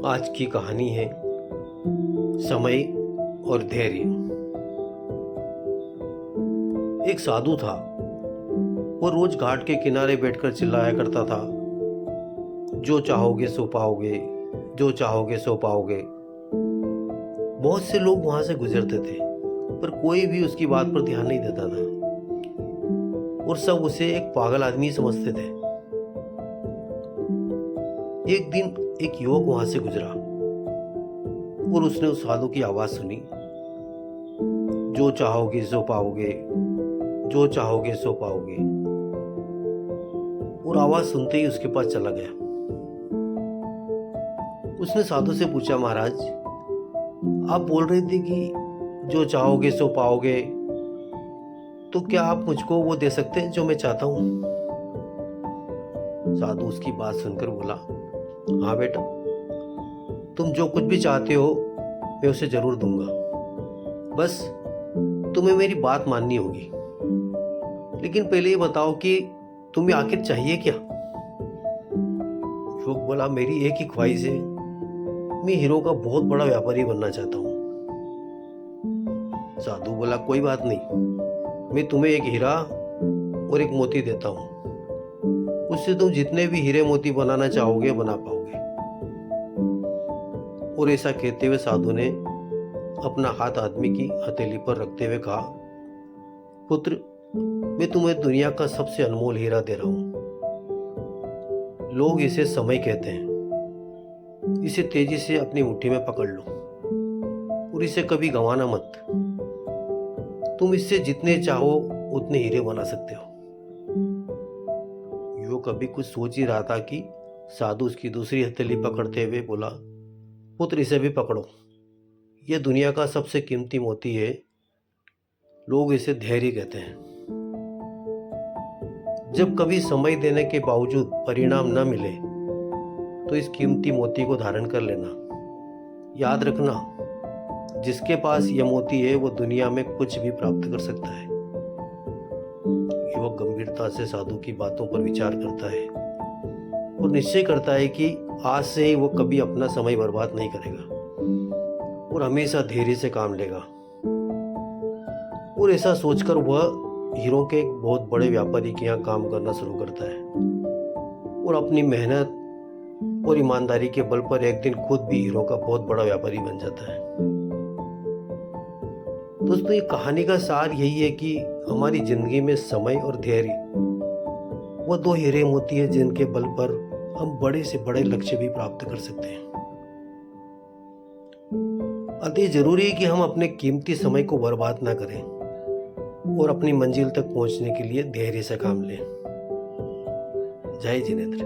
आज की कहानी है समय और धैर्य। एक साधु था। वो रोज घाट के किनारे बैठकर चिल्लाया करता था, जो चाहोगे सो पाओगे, जो चाहोगे सो पाओगे। बहुत से लोग वहां से गुजरते थे, पर कोई भी उसकी बात पर ध्यान नहीं देता था और सब उसे एक पागल आदमी समझते थे। एक दिन एक युवक वहां से गुजरा और उसने उस साधु की आवाज सुनी, जो चाहोगे सो पाओगे, जो चाहोगे सो पाओगे। और आवाज सुनते ही उसके पास चला गया। उसने साधु से पूछा, महाराज, आप बोल रहे थे कि जो चाहोगे सो पाओगे, तो क्या आप मुझको वो दे सकते हैं जो मैं चाहता हूं? साधु उसकी बात सुनकर बोला, हाँ बेटा, तुम जो कुछ भी चाहते हो मैं उसे जरूर दूंगा, बस तुम्हें मेरी बात माननी होगी। लेकिन पहले ये बताओ कि तुम्हें आखिर चाहिए क्या? युवक बोला, मेरी एक ही ख्वाहिश है, मैं हीरो का बहुत बड़ा व्यापारी बनना चाहता हूँ। साधु बोला, कोई बात नहीं, मैं तुम्हें एक हीरा और एक मोती देता हूँ, उससे तुम जितने भी हीरे मोती बनाना चाहोगे बना पाओगे। और ऐसा कहते हुए साधु ने अपना हाथ आदमी की हथेली पर रखते हुए कहा, पुत्र, मैं तुम्हें दुनिया का सबसे अनमोल हीरा दे रहा हूं। लोग इसे समय कहते हैं। इसे तेजी से अपनी मुट्ठी में पकड़ लो और इसे कभी गंवाना मत। तुम इससे जितने चाहो उतने हीरे बना सकते हो। युवक अभी कुछ सोच ही रहा था कि साधु उसकी दूसरी हथेली पकड़ते हुए बोला, पुत्र, इसे भी पकड़ो, यह दुनिया का सबसे कीमती मोती है। लोग इसे धैर्य कहते हैं। जब कभी समय देने के बावजूद परिणाम न मिले तो इस कीमती मोती को धारण कर लेना। याद रखना, जिसके पास यह मोती है वो दुनिया में कुछ भी प्राप्त कर सकता है। युवक गंभीरता से साधु की बातों पर विचार करता है और निश्चय करता है कि आज से ही वो कभी अपना समय बर्बाद नहीं करेगा और हमेशा धैर्य से काम लेगा। और ऐसा सोचकर वह हीरो के एक बहुत बड़े व्यापारी के यहाँ काम करना शुरू करता है और अपनी मेहनत और ईमानदारी के बल पर एक दिन खुद भी हीरो का बहुत बड़ा व्यापारी बन जाता है। दोस्तों, ये कहानी का सार यही है कि हमारी जिंदगी में समय और धैर्य वो दो हीरे मोती है जिनके बल पर हम बड़े से बड़े लक्ष्य भी प्राप्त कर सकते हैं। अतः जरूरी है कि हम अपने कीमती समय को बर्बाद ना करें और अपनी मंजिल तक पहुंचने के लिए धैर्य से काम लें। जय जिनेंद्र।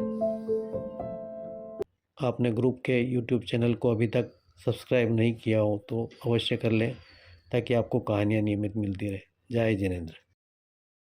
आपने ग्रुप के YouTube चैनल को अभी तक सब्सक्राइब नहीं किया हो तो अवश्य कर लें, ताकि आपको कहानियाँ नियमित मिलती रहे। जय जिनेंद्र।